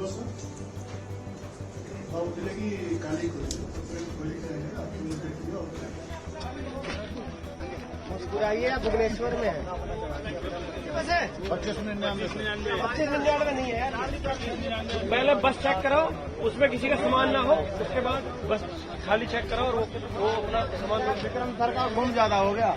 बस बाबू जिले की काली आइए आप भुवनेश्वर में है 2599 नहीं है। पहले बस चेक करो, उसमें किसी का सामान ना हो, उसके बाद बस खाली चेक करो और वो अपना सामान। विक्रम सर का गुम ज्यादा हो गया।